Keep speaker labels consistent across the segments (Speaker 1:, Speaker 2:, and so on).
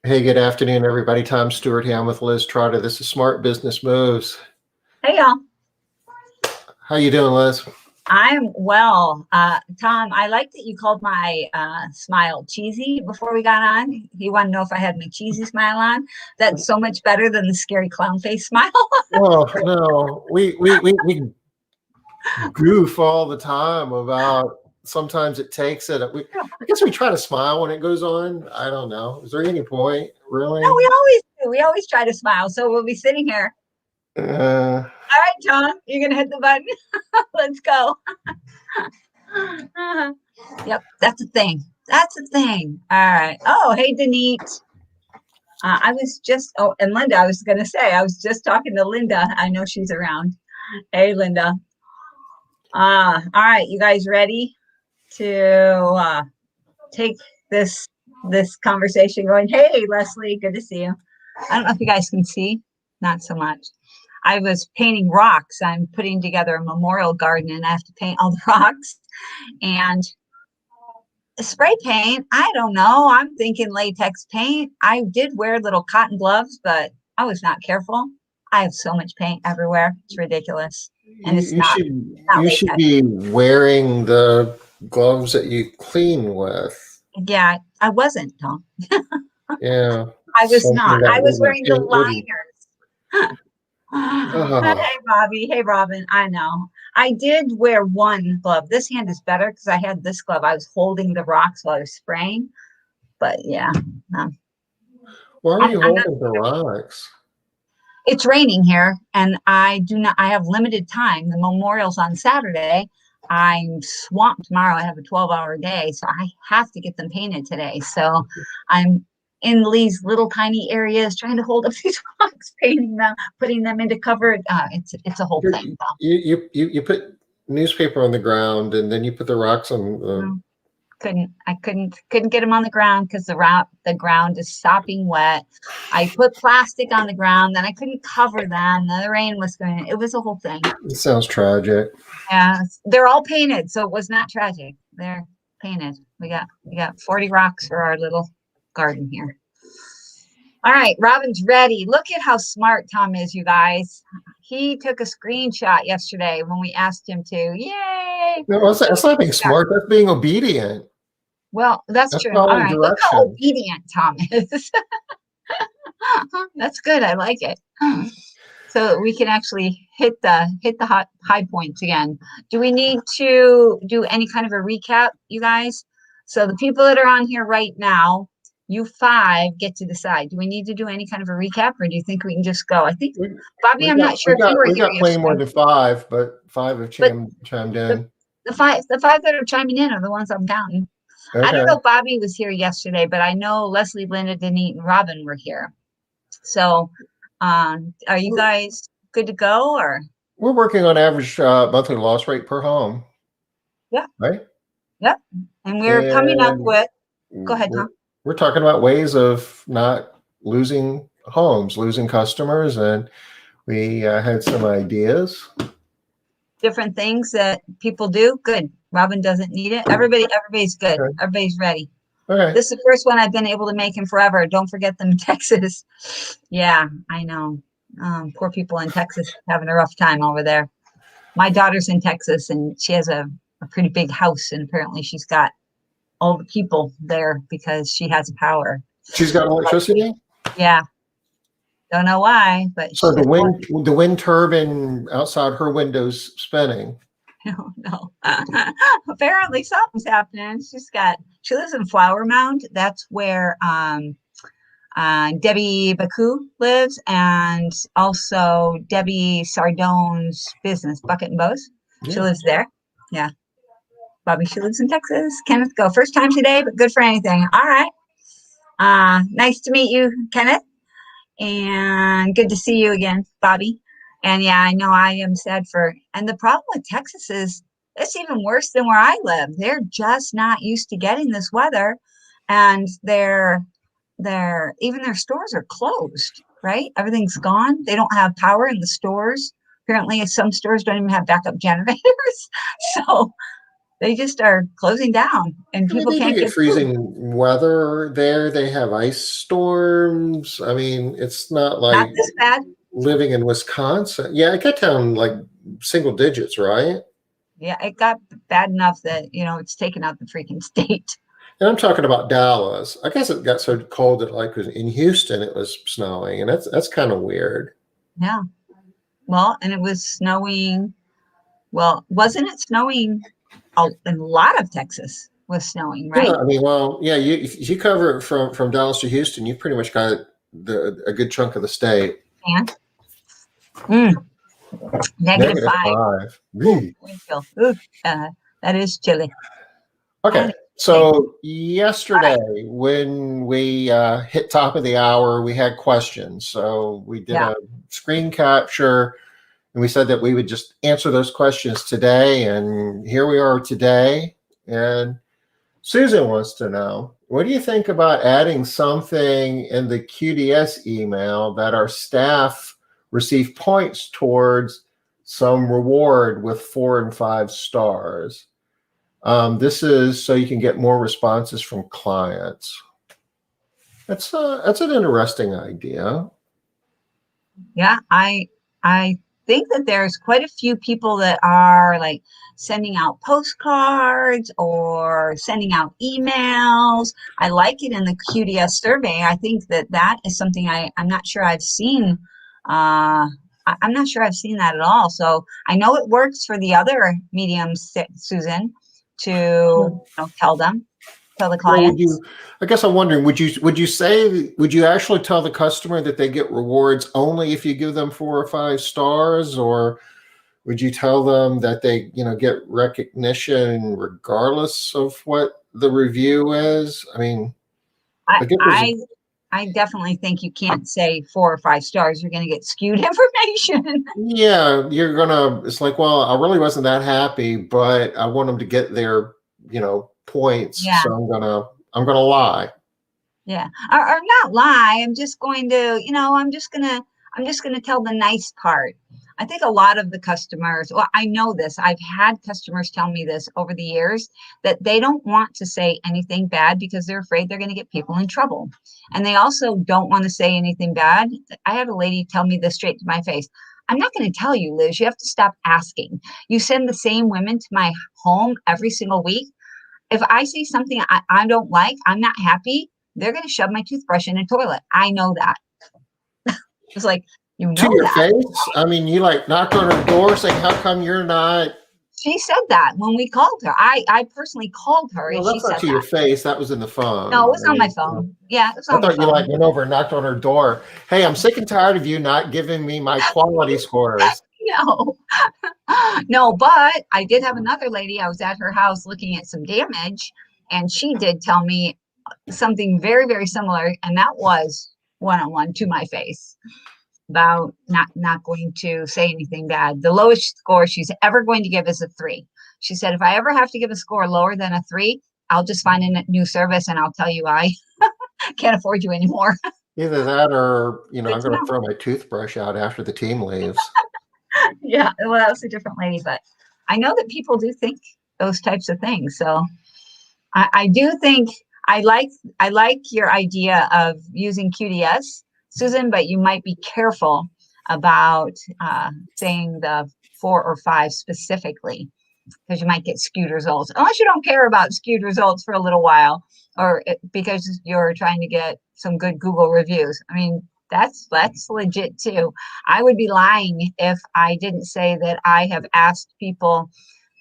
Speaker 1: Hey, good afternoon, everybody. Tom Stewart here. I'm with Liz Trotter. This is Smart Business Moves.
Speaker 2: Hey y'all,
Speaker 1: How you doing, Liz?
Speaker 2: I'm well. Tom, I like that you called my smile cheesy before we got on. You want to know if I had my cheesy smile on? That's so much better than the scary clown face smile.
Speaker 1: Well, no, we goof all the time about sometimes it takes it. I guess we try to smile when it goes on. I don't know. Is there any point,
Speaker 2: No,
Speaker 1: really?
Speaker 2: we always do. We always try to smile. So we'll be sitting here.
Speaker 1: Uh,
Speaker 2: All right, Tom, you're gonna hit the button. Let's go. Yep, that's a thing. That's a thing. All right. Oh, hey, Denise. I was just, oh, and Linda, I was gonna say, I was just talking to Linda. I know she's around. Hey, Linda. All right, you guys ready to take this conversation going? Hey, Leslie, good to see you. I don't know if you guys can see, not so much. I was painting rocks. I'm putting together a memorial garden and I have to paint all the rocks. And spray paint, I don't know. I'm thinking latex paint. I did wear little cotton gloves, but I was not careful. I have so much paint everywhere. It's ridiculous. And it's
Speaker 1: you should
Speaker 2: not
Speaker 1: you should
Speaker 2: latex.
Speaker 1: be wearing the gloves that you clean with.
Speaker 2: Yeah, I wasn't, Tom.
Speaker 1: Yeah,
Speaker 2: I was
Speaker 1: something
Speaker 2: not.
Speaker 1: that
Speaker 2: I was
Speaker 1: wouldn't
Speaker 2: wearing the
Speaker 1: it wouldn't.
Speaker 2: liners.
Speaker 1: Oh,
Speaker 2: Hey, Bobby. Hey, Robin. I know. I did wear one glove. This hand is better because I had this glove. I was holding the rocks while I was spraying. But yeah, no.
Speaker 1: why are you
Speaker 2: I'm not.
Speaker 1: holding the rocks?
Speaker 2: It's raining here, and I do not. I have limited time. The memorial's on Saturday. I'm swamped tomorrow. I have a 12-hour day, so I have to get them painted today. So I'm in these little tiny areas trying to hold up these rocks, painting them, putting them into cover. It's a whole thing.
Speaker 1: You put newspaper on the ground and then you put the rocks on the.
Speaker 2: So, I couldn't get them on the ground because the ground is sopping wet. I put plastic on the ground, then I couldn't cover them. The rain was going. It was a whole thing.
Speaker 1: It sounds tragic.
Speaker 2: Yeah, they're all painted, so it was not tragic. They're painted. We got 40 rocks for our little garden here. All right, Robin's ready. Look at how smart Tom is, you guys. He took a screenshot yesterday when we asked him to. Yay!
Speaker 1: No, that's not being smart. That's being obedient.
Speaker 2: Well, that's
Speaker 1: That's
Speaker 2: true. All
Speaker 1: following
Speaker 2: right, look how
Speaker 1: directions.
Speaker 2: obedient Tom is. That's good. I like it. So we can actually hit the high points again. Do we need to do any kind of a recap, you guys? So the people that are on here right now, you five get to decide. Do we need to do any kind of a recap, or do you think we can just go? I think
Speaker 1: We,
Speaker 2: Bobby,
Speaker 1: we
Speaker 2: I'm
Speaker 1: got
Speaker 2: not sure
Speaker 1: we
Speaker 2: if you
Speaker 1: got
Speaker 2: were
Speaker 1: we
Speaker 2: here
Speaker 1: got plenty more
Speaker 2: yesterday,
Speaker 1: than five, but five have
Speaker 2: but
Speaker 1: chimed
Speaker 2: the
Speaker 1: in.
Speaker 2: the five that are chiming in are the ones I'm counting. I don't
Speaker 1: Okay.
Speaker 2: know if Bobby was here yesterday, but I know Leslie, Linda, Denise, and Robin were here. So, are you
Speaker 1: We're,
Speaker 2: guys good to go or?
Speaker 1: we're working on average monthly loss rate per home,
Speaker 2: Yeah,
Speaker 1: right?
Speaker 2: yep. And we're coming up
Speaker 1: And
Speaker 2: with, go ahead,
Speaker 1: we're
Speaker 2: Tom.
Speaker 1: we're talking about ways of not losing homes, losing customers, and we had some ideas.
Speaker 2: Different things that people do. Good. Robin doesn't need it. Everybody's good.
Speaker 1: Okay.
Speaker 2: Everybody's ready.
Speaker 1: Okay.
Speaker 2: This is the first one I've been able to make in forever. Don't forget them in Texas. Yeah, I know. Poor people in Texas having a rough time over there. My daughter's in Texas and she has a pretty big house, and apparently she's got all the people there because she has power.
Speaker 1: She's got electricity.
Speaker 2: Yeah, don't know why, but
Speaker 1: So
Speaker 2: she
Speaker 1: the
Speaker 2: just
Speaker 1: wind turbine outside her window's spinning.
Speaker 2: no, no. Apparently something's happening. She lives in Flower Mound. That's where Debbie Baku lives, and also Debbie Sardone's business, Bucket and Bows. She
Speaker 1: Yeah.
Speaker 2: lives there. Yeah. Bobby, she lives in Texas. Kenneth, go. First time today, but good for anything. All right. Nice to meet you, Kenneth. And good to see you again, Bobby. And yeah, I know I am sad and the problem with Texas is it's even worse than where I live. They're just not used to getting this weather, and even their stores are closed, right? Everything's gone. They don't have power in the stores. Apparently, some stores don't even have backup generators. So they just are closing down, and
Speaker 1: I mean,
Speaker 2: people
Speaker 1: they do
Speaker 2: can't
Speaker 1: get
Speaker 2: get food.
Speaker 1: freezing weather there. They have ice storms. I mean, it's not
Speaker 2: Not
Speaker 1: like
Speaker 2: this bad.
Speaker 1: living in Wisconsin. Yeah, it got down like single digits, right?
Speaker 2: Yeah, it got bad enough that, it's taken out the freaking state.
Speaker 1: And I'm talking about Dallas. I guess it got so cold that like in Houston it was snowing, and that's kind of weird.
Speaker 2: Yeah. Well, and it was snowing. Well, wasn't it snowing? In a lot of Texas was snowing,
Speaker 1: Yeah,
Speaker 2: right?
Speaker 1: I mean, well, yeah, if you cover it from Dallas to Houston, you pretty much got a good chunk of the state.
Speaker 2: And mm, negative
Speaker 1: Negative
Speaker 2: 5.
Speaker 1: five.
Speaker 2: Ooh,
Speaker 1: Wee.
Speaker 2: wind chill. Ooh, that is chilly.
Speaker 1: Okay,
Speaker 2: Anyway,
Speaker 1: so
Speaker 2: all
Speaker 1: yesterday
Speaker 2: right.
Speaker 1: when we hit top of the hour, we had questions. So we did
Speaker 2: Yeah.
Speaker 1: a screen capture, and we said that we would just answer those questions today. And here we are today. And Susan wants to know, what do you think about adding something in the QDS email that our staff receive points towards some reward with 4 and 5 stars? This is so you can get more responses from clients. That's an interesting idea.
Speaker 2: Yeah, I think that there's quite a few people that are like sending out postcards or sending out emails. I like it in the QDS survey. I think that that is something I'm not sure I've seen. I'm not sure I've seen that at all. So I know it works for the other mediums, Susan, to tell the
Speaker 1: Well, would you?
Speaker 2: clients.
Speaker 1: I guess I'm wondering, would you actually tell the customer that they get rewards only if you give them 4 or 5 stars, or would you tell them that they, get recognition regardless of what the review is? I mean,
Speaker 2: I
Speaker 1: I guess there's,
Speaker 2: I I definitely think you can't say 4 or 5 stars. You're going to get skewed information.
Speaker 1: yeah, you're gonna. It's like, well, I really wasn't that happy, but I want them to get their, points,
Speaker 2: Yeah,
Speaker 1: so I'm gonna lie.
Speaker 2: yeah. Or not lie. I'm just going to, I'm just gonna tell the nice part. I think a lot of the customers, well, I know this. I've had customers tell me this over the years that they don't want to say anything bad because they're afraid they're going to get people in trouble. And they also don't want to say anything bad. I had a lady tell me this straight to my face. I'm not going to tell you, Liz. You have to stop asking. You send the same women to my home every single week. If I say something I don't like, I'm not happy, they're going to shove my toothbrush in a toilet. I know that. It's like, you
Speaker 1: To
Speaker 2: know
Speaker 1: your
Speaker 2: that.
Speaker 1: face? I mean, you like knocked on her door saying, "How come you're not?"
Speaker 2: She said that when we called her. I personally called her
Speaker 1: Well,
Speaker 2: and she
Speaker 1: that's not
Speaker 2: said
Speaker 1: to your
Speaker 2: that.
Speaker 1: face. That was in the
Speaker 2: No, it
Speaker 1: phone.
Speaker 2: was on my phone. Yeah, it was
Speaker 1: I
Speaker 2: on the
Speaker 1: thought you like
Speaker 2: phone.
Speaker 1: went over and knocked on her door. Hey, I'm sick and tired of you not giving me my quality scores.
Speaker 2: No, no, but I did have another lady. I was at her house looking at some damage, and she did tell me something very, very similar, and that was one-on-one to my face about not going to say anything bad. The lowest score she's ever going to give is a 3. She said, if I ever have to give a score lower than a 3, I'll just find a new service and I'll tell you I can't afford you anymore.
Speaker 1: Either that or,
Speaker 2: Good
Speaker 1: I'm
Speaker 2: to
Speaker 1: going to
Speaker 2: know.
Speaker 1: throw my toothbrush out after the team leaves.
Speaker 2: Yeah, well, that was a different lady, but I know that people do think those types of things. So I do think I like your idea of using QDS, Susan, but you might be careful about saying the 4 or 5 specifically because you might get skewed results. Unless you don't care about skewed results for a little while, or because you're trying to get some good Google reviews. I mean, that's legit too. I would be lying if I didn't say that I have asked people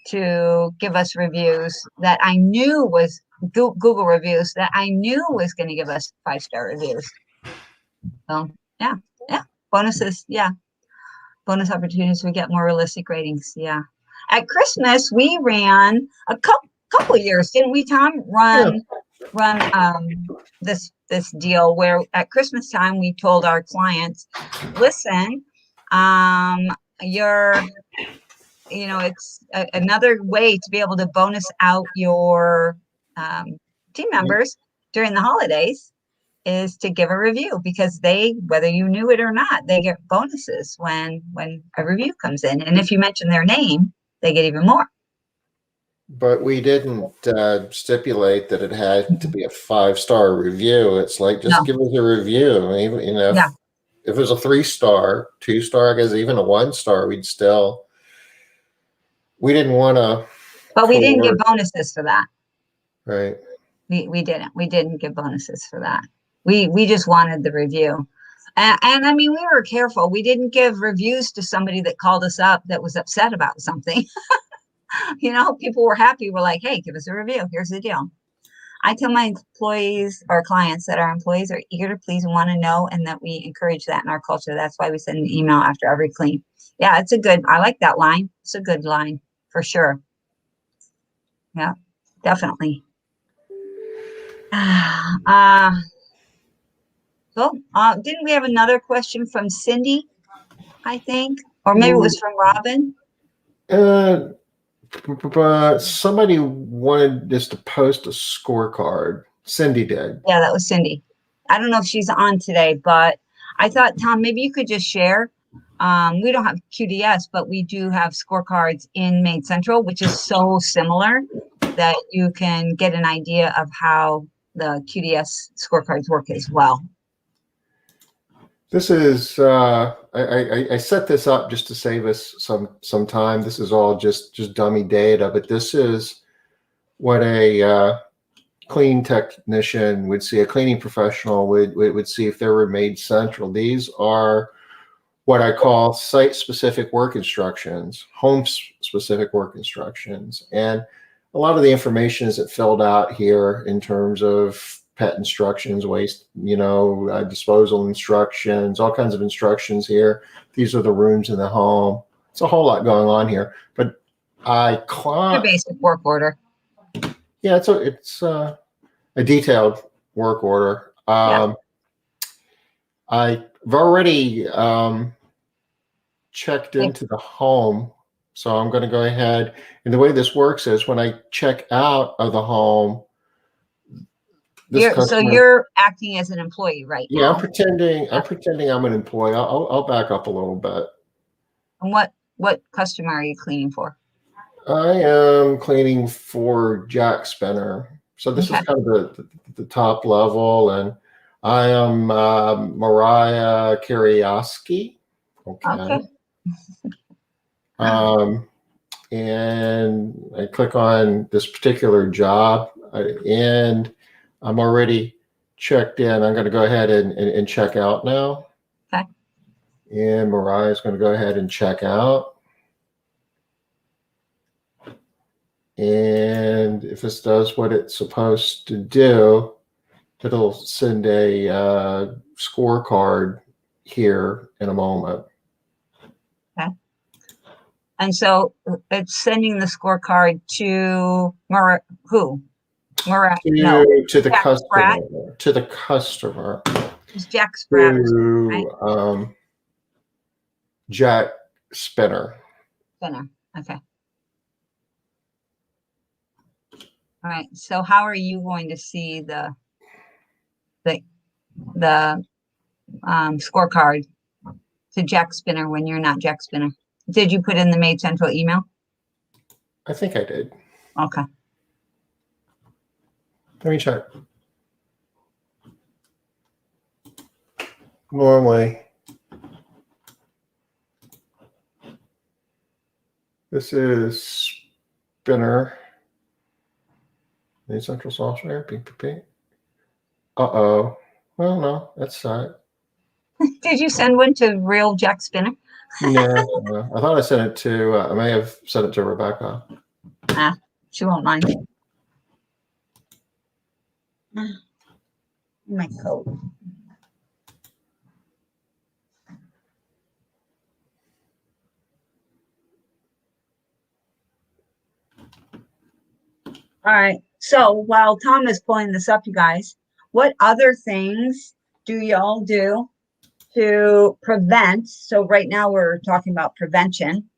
Speaker 2: to give us reviews that I knew was Google reviews that I knew was going to give us 5-star reviews. So yeah, yeah, bonuses, yeah, bonus opportunities. We get more realistic ratings. Yeah, at Christmas we ran a couple of years, didn't we, Tom?
Speaker 1: Yeah.
Speaker 2: Run this deal where at Christmas time we told our clients, listen, you're it's another way to be able to bonus out your team members during the holidays is to give a review because they, whether you knew it or not, they get bonuses when a review comes in. And if you mention their name, they get even more.
Speaker 1: But we didn't stipulate that it had to be a 5-star review. It's like, just
Speaker 2: No,
Speaker 1: give us a review. Even,
Speaker 2: yeah,
Speaker 1: if it was a 3-star, 2-star, I guess even a 1-star, we didn't want to
Speaker 2: but we didn't give
Speaker 1: coerce,
Speaker 2: bonuses for that.
Speaker 1: right?
Speaker 2: We didn't give bonuses for that. We just wanted the review. And I mean, we were careful. We didn't give reviews to somebody that called us up that was upset about something. People were happy. We're like, hey, give us a review. Here's the deal. I tell my employees or clients that our employees are eager to please and want to know, and that we encourage that in our culture. That's why we send an email after every clean. Yeah, I like that line. It's a good line for sure. Yeah, definitely. Uh, didn't we have another question from Cindy, I think? Or maybe it was from Robin?
Speaker 1: Uh, but somebody wanted us to post a scorecard. Cindy did.
Speaker 2: Yeah, that was Cindy. I don't know if she's on today, but I thought, Tom, maybe you could just share. We don't have QDS, but we do have scorecards in Made Central, which is so similar that you can get an idea of how the QDS scorecards work as well.
Speaker 1: This is I set this up just to save us some time. This is all just dummy data, but this is what a clean technician would see, a cleaning professional would see if they were Made Central. These are what I call site-specific work instructions, home-specific work instructions, and a lot of the information isn't filled out here in terms of pet instructions, waste, disposal instructions, all kinds of instructions here. These are the rooms in the home. It's a whole lot going on here, but
Speaker 2: Your basic work order.
Speaker 1: yeah, it's a detailed work order.
Speaker 2: Yeah.
Speaker 1: I've already checked into the home, so I'm going to go ahead. And the way this works is when I check out of the home,
Speaker 2: So you're acting as an employee right
Speaker 1: yeah,
Speaker 2: now.
Speaker 1: I'm pretending I'm an employee. I'll back up a little bit.
Speaker 2: And what customer are you cleaning for?
Speaker 1: I am cleaning for Jack Spinner. So this is
Speaker 2: Okay.
Speaker 1: kind of the top level, and I am Mariah Karioski. Okay. And I click on this particular job, and I'm already checked in. I'm going to go ahead and check out now.
Speaker 2: Okay.
Speaker 1: And Mariah is going to go ahead and check out. And if this does what it's supposed to do, it'll send a scorecard here in a moment.
Speaker 2: Okay. And so it's sending the scorecard to who? No.
Speaker 1: To the
Speaker 2: Jack
Speaker 1: customer.
Speaker 2: Spratt?
Speaker 1: To the customer.
Speaker 2: It's Jack Spratt.
Speaker 1: Right? Jack Spinner.
Speaker 2: Spinner. Okay. All right. So how are you going to see the scorecard to Jack Spinner when you're not Jack Spinner? Did you put in the Made Central email?
Speaker 1: I think I did.
Speaker 2: Okay.
Speaker 1: Let me check. Normally, this is Spinner. Made Central software. PPP. Uh-oh. Well, no, that's not.
Speaker 2: Did you send one to real Jack Spinner?
Speaker 1: No, I thought I sent it to, I may have sent it to Rebecca.
Speaker 2: She won't mind. My coat. All right. So while Tom is pulling this up, you guys, what other things do y'all do to prevent? So right now we're talking about prevention,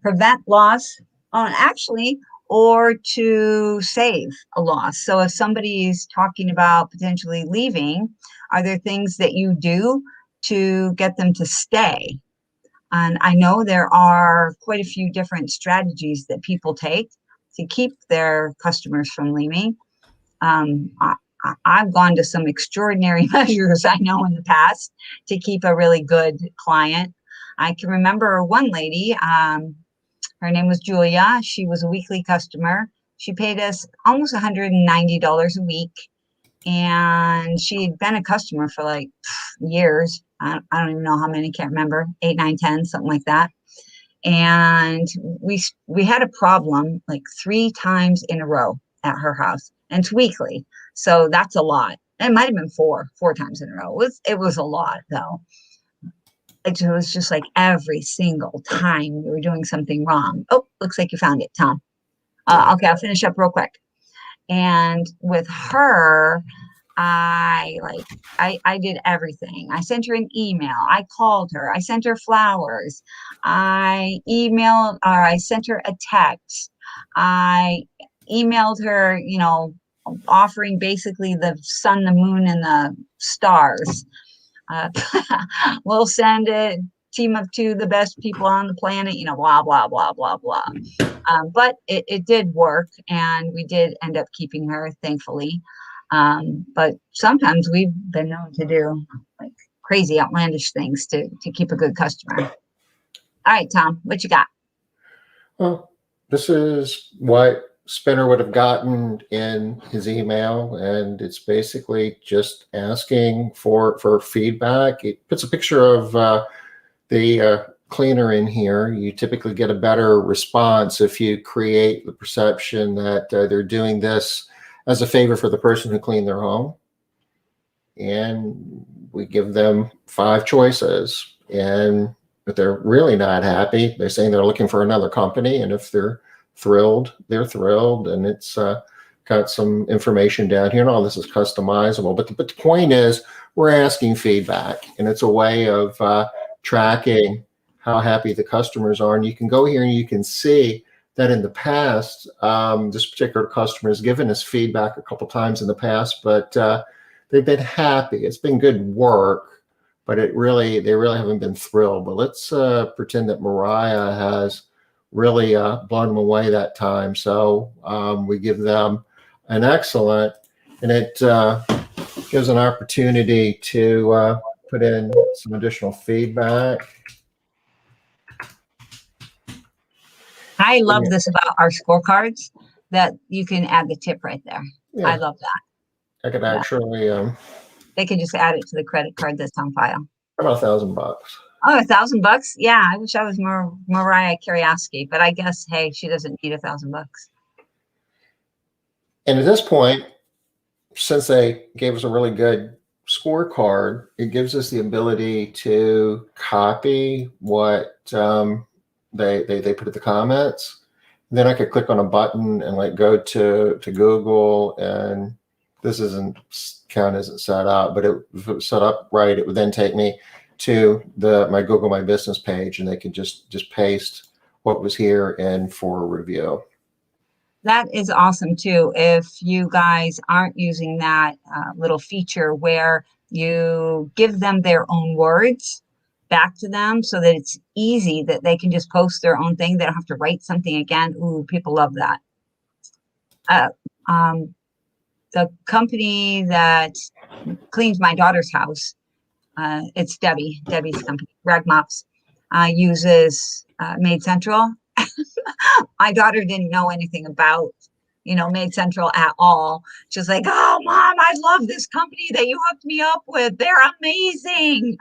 Speaker 2: prevent loss, actually, or to save a loss. So if somebody's talking about potentially leaving, are there things that you do to get them to stay? And I know there are quite a few different strategies that people take. to keep their customers from leaving. I've gone to some extraordinary measures, I know, in the past to keep a really good client. I can remember one lady, her name was Julia. She was a weekly customer. She paid us almost $190 a week. And she'd been a customer for like years. I don't even know how many, can't remember, 8, 9, 10, something like that. And we had a problem like 3 times in a row at her house, and it's weekly. So that's a lot. It might have been 4 times in a row. It was a lot though. It was just like every single time we were doing something wrong. Oh, looks like you found it, Tom. Okay, I'll finish up real quick. And with her, I did everything. I sent her an email. I called her. I sent her flowers. I emailed, or I sent her a text. I emailed her, offering basically the sun, the moon, and the stars. We'll send it, team up to the best people on the planet, blah, blah, blah, blah, blah. But it did work, and we did end up keeping her, thankfully. But sometimes we've been known to do like crazy, outlandish things to keep a good customer. All right, Tom, what you got?
Speaker 1: Well, this is what Spinner would have gotten in his email, and it's basically just asking for feedback. It puts a picture of the cleaner in here. You typically get a better response if you create the perception that they're doing this as a favor for the person who cleaned their home. And we give them 5 choices. And if they're really not happy, they're saying they're looking for another company. And if they're thrilled, they're thrilled. And it's got some information down here. And all this is customizable. But the point is, we're asking feedback. And it's a way of tracking how happy the customers are. And you can go here and you can see that in the past, this particular customer has given us feedback a couple times in the past, but they've been happy. It's been good work, but they really haven't been thrilled. But let's pretend that Mariah has really blown them away that time. So we give them an excellent, and it gives an opportunity to put in some additional feedback.
Speaker 2: I love this about our scorecards, that you can add the tip right there. Yeah. I love that.
Speaker 1: I could actually.
Speaker 2: They can just add it to the credit card that's on file.
Speaker 1: About $1,000.
Speaker 2: Oh, $1,000? Yeah, I wish I was more Mariah Carey, but I guess, hey, she doesn't need $1,000.
Speaker 1: And at this point, since they gave us a really good scorecard, it gives us the ability to copy what they put in the comments. And then I could click on a button and like go to Google, and this isn't set up, but if it was set up right, it would then take me to my Google My Business page, and they can just paste what was here in for review.
Speaker 2: That is awesome too. If you guys aren't using that little feature where you give them their own words back to them so that it's easy, that they can just post their own thing. They don't have to write something again. Ooh, people love that. The company that cleans my daughter's house, it's Debbie's company, Rag Mops, uses Made Central. My daughter didn't know anything about, Made Central at all. She's like, "Oh, Mom, I love this company that you hooked me up with. They're amazing."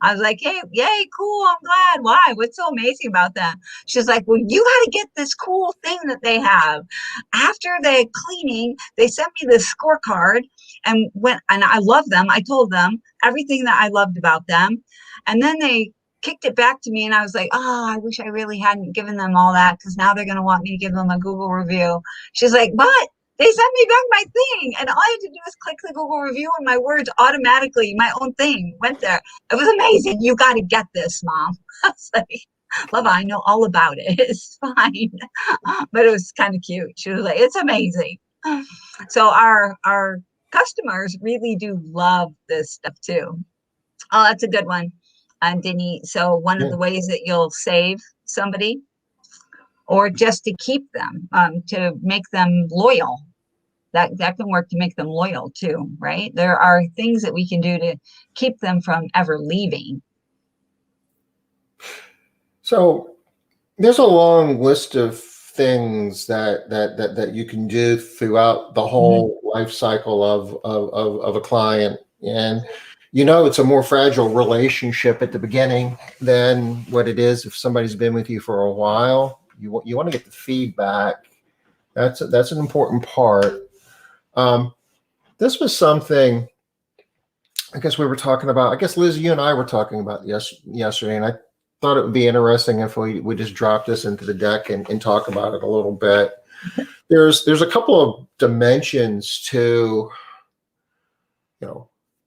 Speaker 2: I was like, "Hey, yay, cool. I'm glad. Why? What's so amazing about that?" She's like, "Well, you got to get this cool thing that they have. After the cleaning, they sent me this scorecard, and I love them. I told them everything that I loved about them, and then they kicked it back to me, and I was like, oh, I wish I really hadn't given them all that, because now they're going to want me to give them a Google review." She's like, "But they sent me back my thing, and all I had to do was click the Google review, and my words automatically, my own thing went there. It was amazing. You got to get this, Mom." I was like, "Love, I know all about it. It's fine." But it was kind of cute. She was like, "It's amazing." So our customers really do love this stuff too. Oh, that's a good one. Denise. So one of the ways that you'll save somebody or just to keep them, to make them loyal. That can work to make them loyal too, right? There are things that we can do to keep them from ever leaving.
Speaker 1: So there's a long list of things that you can do throughout the whole life cycle of a client. And it's a more fragile relationship at the beginning than what it is if somebody's been with you for a while. You want to get the feedback. That's an important part. This was something I guess we were talking about. I guess Liz, you and I were talking about yesterday, and I thought it would be interesting if we just drop this into the deck and talk about it a little bit. There's a couple of dimensions to,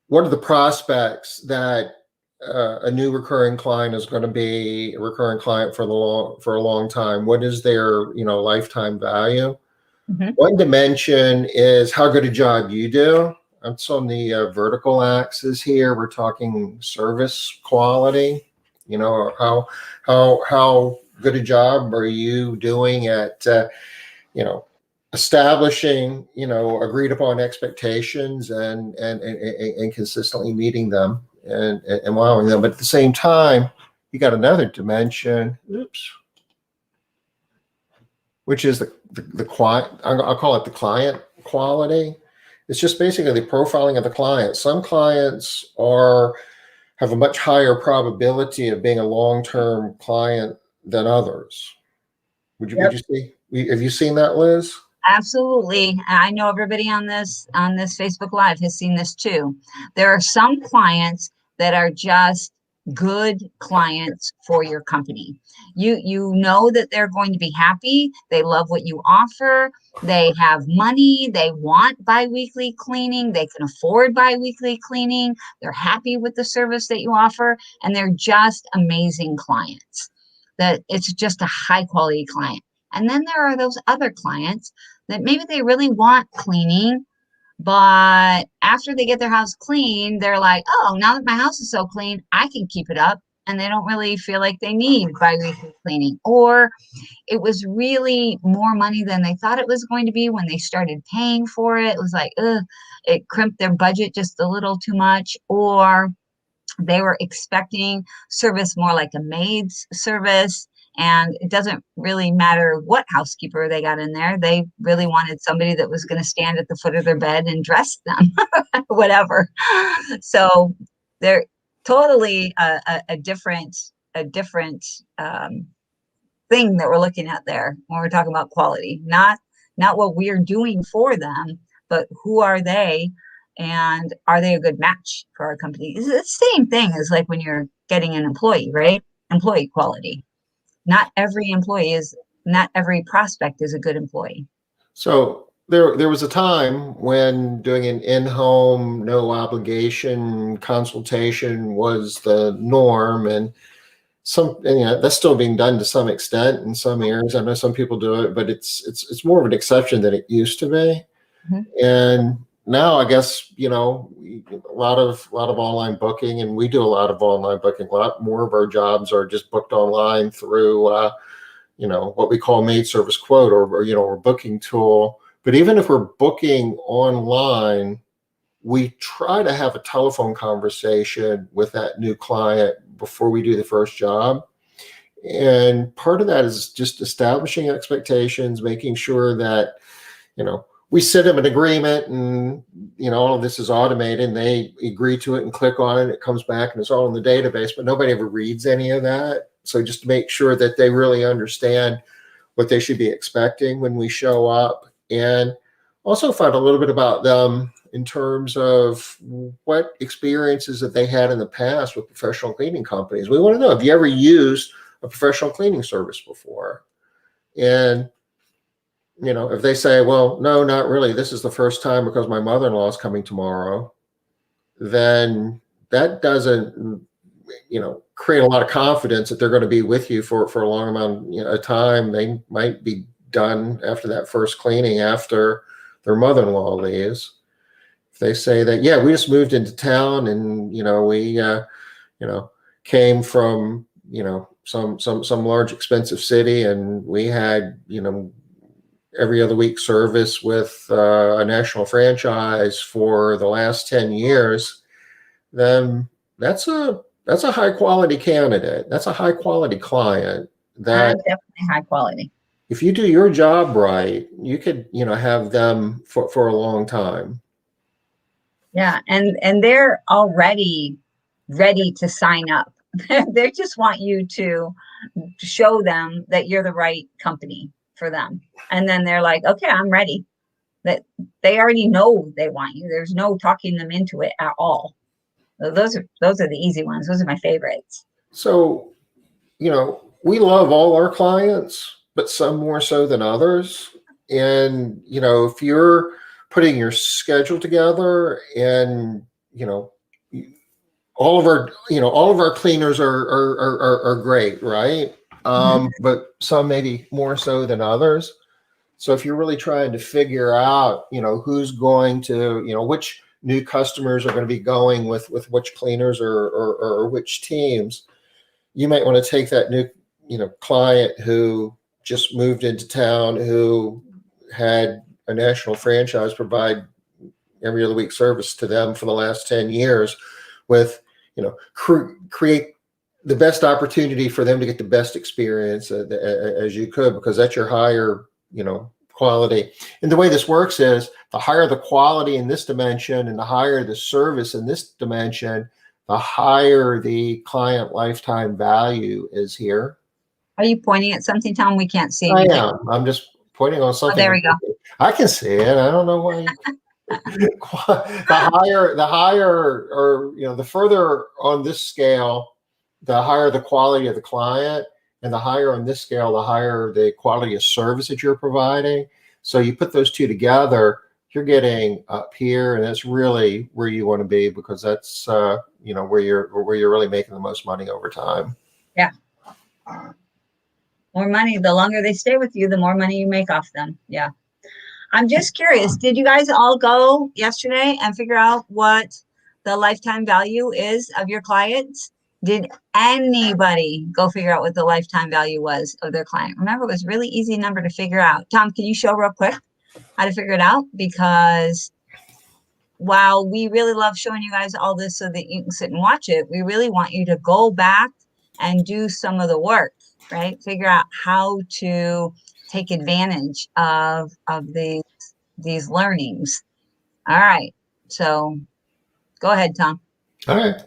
Speaker 1: what are the prospects that a new recurring client is going to be a recurring client for a long time? What is their lifetime value?
Speaker 2: Mm-hmm.
Speaker 1: One dimension is how good a job you do. That's on the vertical axis here. We're talking service quality. How good a job are you doing at establishing agreed upon expectations and consistently meeting them and allowing them. But at the same time, you got another dimension. Which is the client. I'll call it the client quality. It's just basically the profiling of the client. Some clients have a much higher probability of being a long-term client than others. Would you see? Have you seen that, Liz?
Speaker 2: Absolutely. I know everybody on this Facebook Live has seen this too. There are some clients that are just good clients for your company. You know that they're going to be happy. They love what you offer. They have money. They want biweekly cleaning. They can afford biweekly cleaning. They're happy with the service that you offer, and they're just amazing clients. That it's just a high quality client. And then there are those other clients that maybe they really want cleaning, but after they get their house clean, they're like, oh, now that my house is so clean, I can keep it up. And they don't really feel like they need bi-weekly cleaning. Or it was really more money than they thought it was going to be when they started paying for it. It was like, it crimped their budget just a little too much. Or they were expecting service more like a maid's service. And it doesn't really matter what housekeeper they got in there. They really wanted somebody that was going to stand at the foot of their bed and dress them, whatever. So they're totally a different thing that we're looking at there when we're talking about quality. Not what we're doing for them, but who are they? And are they a good match for our company? It's the same thing as like when you're getting an employee, right? Employee quality. Not every prospect is a good employee.
Speaker 1: So there was a time when doing an in-home, no obligation consultation was the norm, and that's still being done to some extent in some areas. I know some people do it, but it's more of an exception than it used to be.
Speaker 2: Mm-hmm.
Speaker 1: And now I guess a lot of online booking, and we do a lot of online booking. A lot more of our jobs are just booked online through what we call maid service quote or booking tool. But even if we're booking online, we try to have a telephone conversation with that new client before we do the first job. And part of that is just establishing expectations, making sure that we send them an agreement, and all of this is automated, and they agree to it and click on it. It comes back and it's all in the database, but nobody ever reads any of that. So just to make sure that they really understand what they should be expecting when we show up, and also find a little bit about them in terms of what experiences that they had in the past with professional cleaning companies. We want to know, have you ever used a professional cleaning service before? And if they say, well, no, not really, this is the first time because my mother-in-law is coming tomorrow, then that doesn't, create a lot of confidence that they're going to be with you for a long amount of time. They might be done after that first cleaning after their mother-in-law leaves. If they say that, yeah, we just moved into town and, we, came from, some large expensive city, and we had, every other week service with a national franchise for the last 10 years, then that's a high quality candidate. That's a high quality client that
Speaker 2: Definitely high quality.
Speaker 1: if you do your job right, you could, have them for a long time.
Speaker 2: Yeah, and they're already ready to sign up. They just want you to show them that you're the right company for them. And then they're like, okay, I'm ready. That they already know they want you. There's no talking them into it at all. Those are the easy ones. Those are my favorites.
Speaker 1: So, we love all our clients, but some more so than others. And, if you're putting your schedule together and, all of our cleaners are great, right? But some maybe more so than others. So if you're really trying to figure out, who's going to, which new customers are going to be going with which cleaners or which teams, you might want to take that new, client who just moved into town, who had a national franchise provide every other week service to them for the last 10 years with, create the best opportunity for them to get the best experience as you could, because that's your higher, quality. And the way this works is the higher the quality in this dimension and the higher the service in this dimension, the higher the client lifetime value is here.
Speaker 2: Are you pointing at something, Tom? We can't see
Speaker 1: I
Speaker 2: anything.
Speaker 1: am. I'm just pointing on something.
Speaker 2: Oh, there we go.
Speaker 1: I can see it. I don't know why. The higher, or the further on this scale, the higher the quality of the client, and the higher on this scale, the higher the quality of service that you're providing. So you put those two together, you're getting up here, and that's really where you want to be, because that's where you're really making the most money over time.
Speaker 2: Yeah. More money. The longer they stay with you, the more money you make off them. Yeah. I'm just curious, did you guys all go yesterday and figure out what the lifetime value is of your clients? Did anybody go figure out what the lifetime value was of their client? Remember, it was a really easy number to figure out. Tom, can you show real quick how to figure it out? Because while we really love showing you guys all this so that you can sit and watch it, we really want you to go back and do some of the work, right? Figure out how to take advantage of these learnings. All right. So go ahead, Tom.
Speaker 1: All right.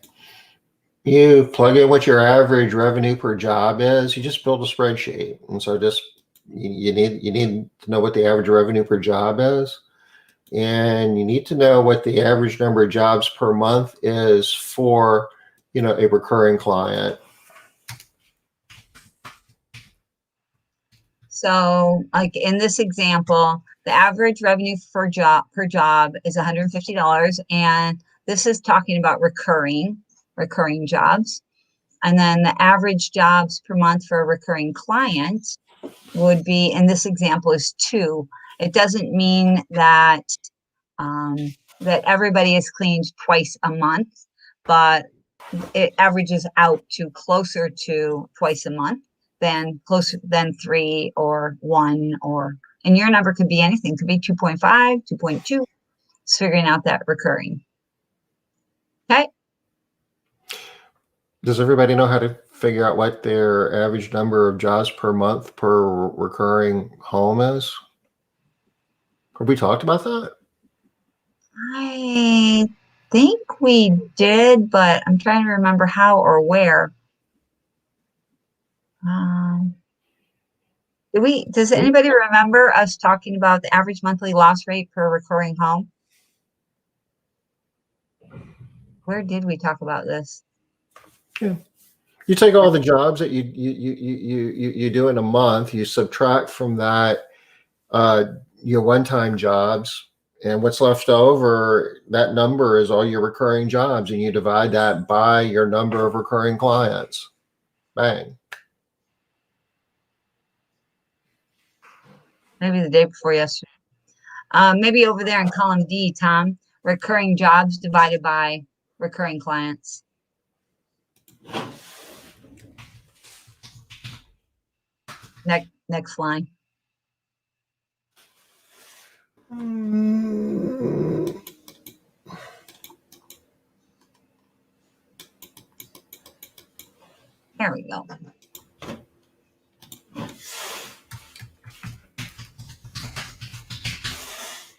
Speaker 1: You plug in what your average revenue per job is. You just build a spreadsheet, and so just you need to know what the average revenue per job is, and you need to know what the average number of jobs per month is for a recurring client.
Speaker 2: So, like in this example, the average revenue per job is $150, and this is talking about recurring jobs. And then the average jobs per month for a recurring client would be, in this example, is 2. It doesn't mean that that everybody is cleaned twice a month, but it averages out to closer to twice a month than 3 or 1, and your number could be anything. It could be 2.5, 2.2. It's figuring out that recurring. Okay.
Speaker 1: Does everybody know how to figure out what their average number of jobs per month per recurring home is? Have we talked about that?
Speaker 2: I think we did, but I'm trying to remember how or where. Does anybody remember us talking about the average monthly loss rate per recurring home? Where did we talk about this?
Speaker 1: Yeah. You take all the jobs that you do in a month, you subtract from that your one-time jobs, and what's left over, that number is all your recurring jobs, and you divide that by your number of recurring clients. Bang.
Speaker 2: Maybe the day before yesterday. Maybe over there in column D, Tom, recurring jobs divided by recurring clients. Next line. There we go.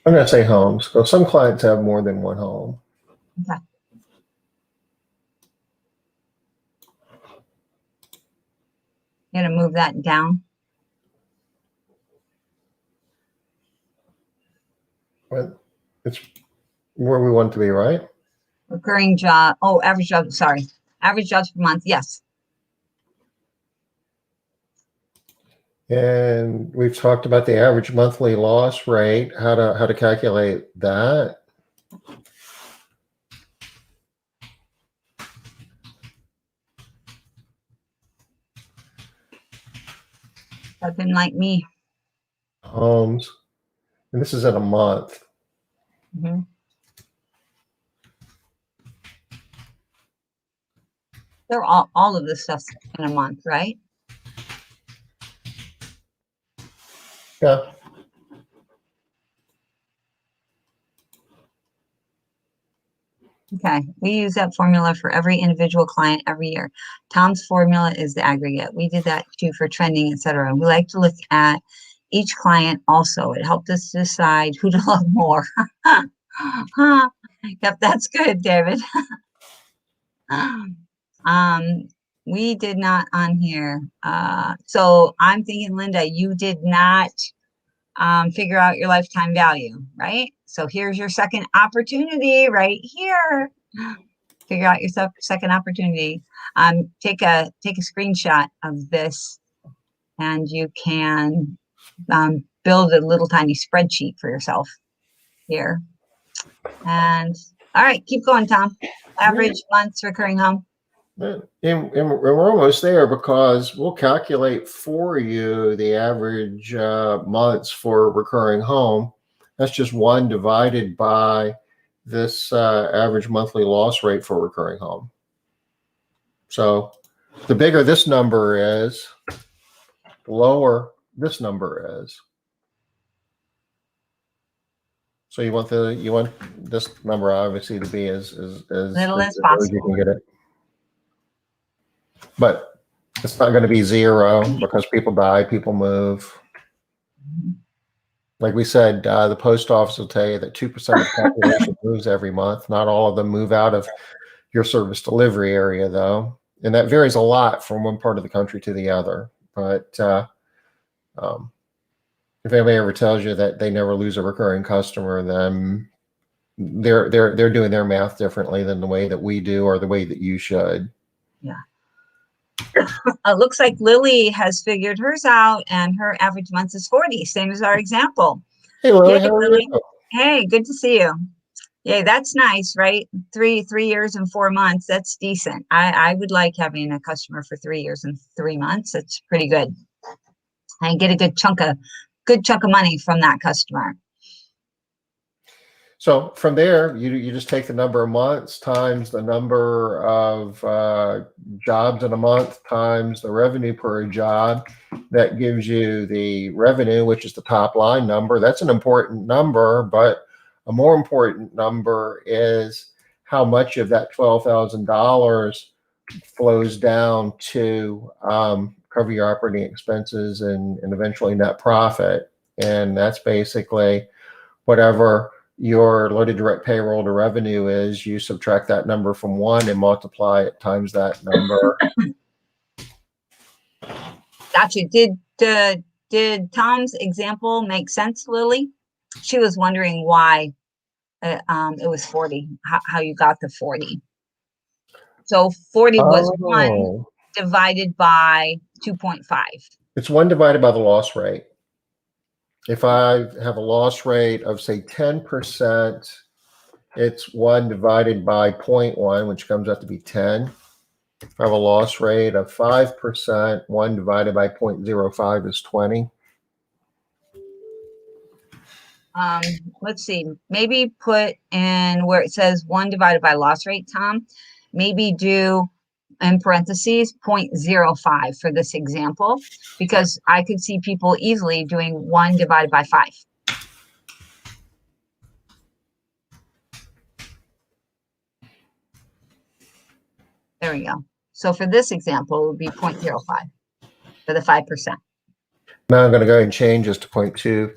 Speaker 1: I'm going to say homes, because some clients have more than one home.
Speaker 2: Okay. You're gonna move that down.
Speaker 1: But it's where we want it to be, right?
Speaker 2: Recurring job. Oh, average job. Sorry, average jobs per month. Yes.
Speaker 1: And we've talked about the average monthly loss rate, how to calculate that.
Speaker 2: I've been like me.
Speaker 1: Homes, and this is in a month.
Speaker 2: Mm-hmm. They're all of this stuff's in a month, right?
Speaker 1: Yeah.
Speaker 2: Okay, we use that formula for every individual client every year. Tom's formula is the aggregate. We did that too for trending, etc. We like to look at each client also. It helped us decide who to love more. Yep, that's good, David. We did not on here. So I'm thinking, Linda, you did not figure out your lifetime value, right? So here's your second opportunity right here. Figure out your second opportunity. Take a screenshot of this, and you can build a little tiny spreadsheet for yourself here. And all right, keep going, Tom. Average months recurring home.
Speaker 1: And we're almost there, because we'll calculate for you the average months for recurring home. That's just 1 divided by this average monthly loss rate for recurring home. So the bigger this number is, the lower this number is. So you want this number obviously to be as
Speaker 2: Little as
Speaker 1: you
Speaker 2: possible.
Speaker 1: can get it. But it's not going to be 0, because people die, people move. Like we said, the post office will tell you that 2% of the population moves every month. Not all of them move out of your service delivery area, though. And that varies a lot from one part of the country to the other. But if anybody ever tells you that they never lose a recurring customer, then they're doing their math differently than the way that we do, or the way that you should.
Speaker 2: Yeah. Looks like Lily has figured hers out, and her average month is 40, same as our example.
Speaker 1: Hey, Lily,
Speaker 2: Yay,
Speaker 1: how are
Speaker 2: Lily.
Speaker 1: you?
Speaker 2: Hey, good to see you. Yay, that's nice, right? 3 years and 4 months. That's decent. I would like having a customer for 3 years and 3 months. That's pretty good. I get a good chunk of money from that customer.
Speaker 1: So from there, you just take the number of months times the number of jobs in a month times the revenue per job. That gives you the revenue, which is the top line number. That's an important number, but a more important number is how much of that $12,000 flows down to cover your operating expenses and eventually net profit. And that's basically whatever your loaded direct payroll to revenue is. You subtract that number from 1 and multiply it times that number.
Speaker 2: Gotcha. Did Tom's example make sense, Lily? She was wondering why it was 40, how you got the 40. So 40 was 1 divided by 2.5.
Speaker 1: It's 1 divided by the loss rate. If I have a loss rate of, say, 10%, it's 1 divided by 0.1, which comes out to be 10. If I have a loss rate of 5%, 1 divided by 0.05 is 20.
Speaker 2: Let's see, maybe put in where it says 1 divided by loss rate, Tom, maybe do in parentheses 0.05 for this example, because I could see people easily doing 1 divided by 5. There we go. So for this example, it would be 0.05 for the 5%.
Speaker 1: Now I'm going to go ahead and change this to 0.2,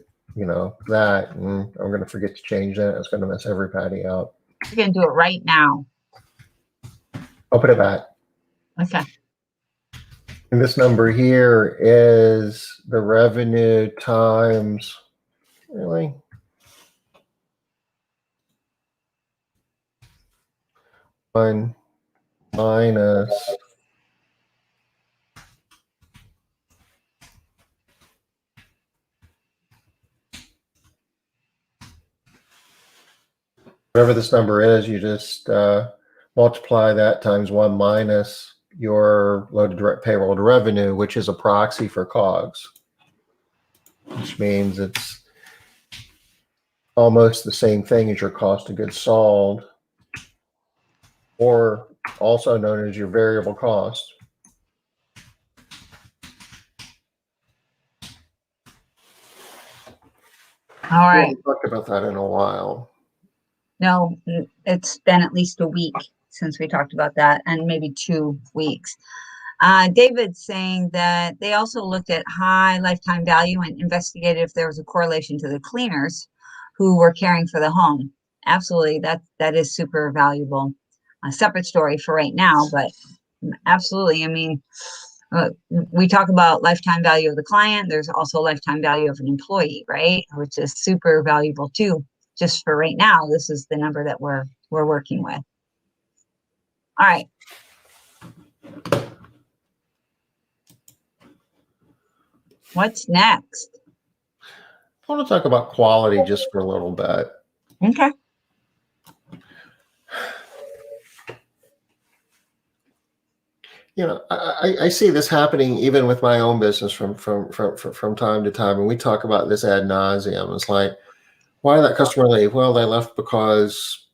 Speaker 1: that, and I'm going to forget to change that. It's going to mess everybody up.
Speaker 2: You're going to do it right now.
Speaker 1: I'll put it back.
Speaker 2: Okay.
Speaker 1: And this number here is the revenue times, really? 1 minus whatever this number is, you just multiply that times 1 minus your loaded direct payroll to revenue, which is a proxy for COGS, which means it's almost the same thing as your cost of goods sold, or also known as your variable cost.
Speaker 2: All right.
Speaker 1: We haven't talked about that in a while.
Speaker 2: No, it's been at least a week since we talked about that, and maybe 2 weeks. David's saying that they also looked at high lifetime value and investigated if there was a correlation to the cleaners who were caring for the home. Absolutely, that is super valuable. A separate story for right now, but absolutely. I mean, we talk about lifetime value of the client. There's also lifetime value of an employee, right? Which is super valuable too. Just for right now, this is the number that we're working with. All right. What's next?
Speaker 1: I want to talk about quality just for a little bit.
Speaker 2: Okay.
Speaker 1: I see this happening even with my own business from time to time, and we talk about this ad nauseum. It's like, why did that customer leave? Well, they left because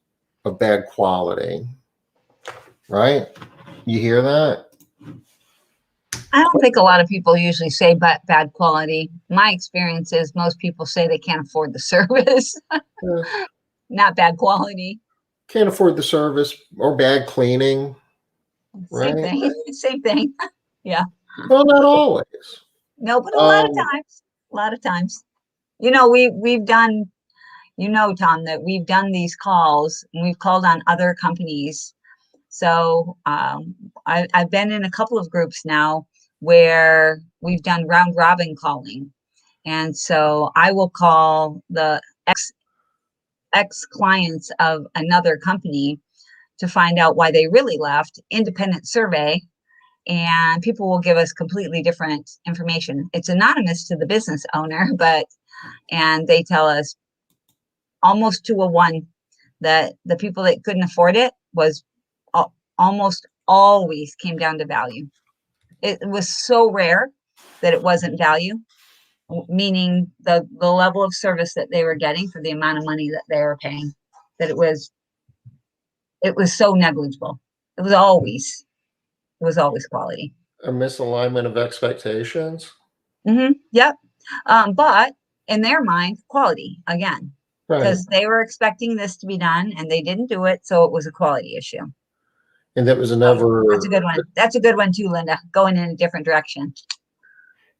Speaker 1: of bad quality, right? You hear that?
Speaker 2: I don't think a lot of people usually say bad quality. My experience is most people say they can't afford the service, not bad quality.
Speaker 1: Can't afford the service or bad cleaning.
Speaker 2: Same
Speaker 1: Right?
Speaker 2: thing. Same thing. Yeah.
Speaker 1: Well, not always.
Speaker 2: No, but a lot of times. A lot of times. We've done, Tom, that we've done these calls and we've called on other companies. So I've been in a couple of groups now where we've done round robin calling. And so I will call the ex clients of another company to find out why they really left, independent survey, and people will give us completely different information. It's anonymous to the business owner, and they tell us almost 2 to 1 that the people that couldn't afford it was almost always came down to value. It was so rare that it wasn't value, meaning the level of service that they were getting for the amount of money that they were paying, that it was so negligible. It was always quality.
Speaker 1: A misalignment of expectations.
Speaker 2: Yep. But in their mind, quality again, because they were expecting this to be done and they didn't do it. So it was a quality issue.
Speaker 1: And that was never.
Speaker 2: That's a good one. That's a good one too, Linda, going in a different direction.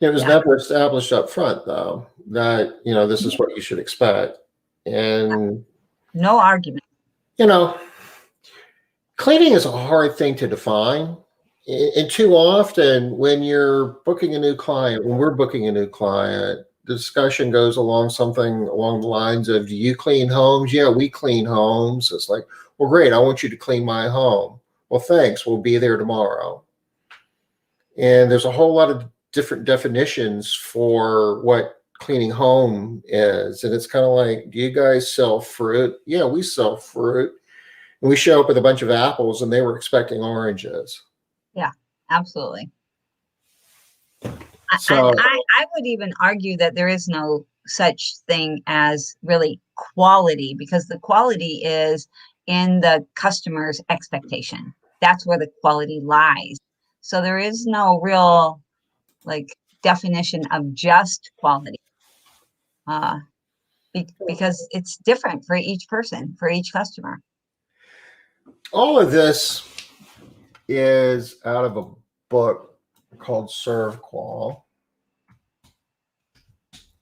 Speaker 1: It was never established up front, though, that, this is what you should expect. And
Speaker 2: no argument.
Speaker 1: Cleaning is a hard thing to define. And too often when you're booking a new client, when we're booking a new client, the discussion goes along something along the lines of, do you clean homes? Yeah, we clean homes. It's like, well, great. I want you to clean my home. Well, thanks. We'll be there tomorrow. And there's a whole lot of different definitions for what cleaning home is. And it's kind of like, do you guys sell fruit? Yeah, we sell fruit. And we show up with a bunch of apples and they were expecting oranges.
Speaker 2: Yeah, absolutely.
Speaker 1: So
Speaker 2: I would even argue that there is no such thing as really quality, because the quality is in the customer's expectation. that's where the quality lies. So there is no real like definition of just quality, uh, because it's different for each person, for each customer.
Speaker 1: All of this is out of a book called Serve Qual.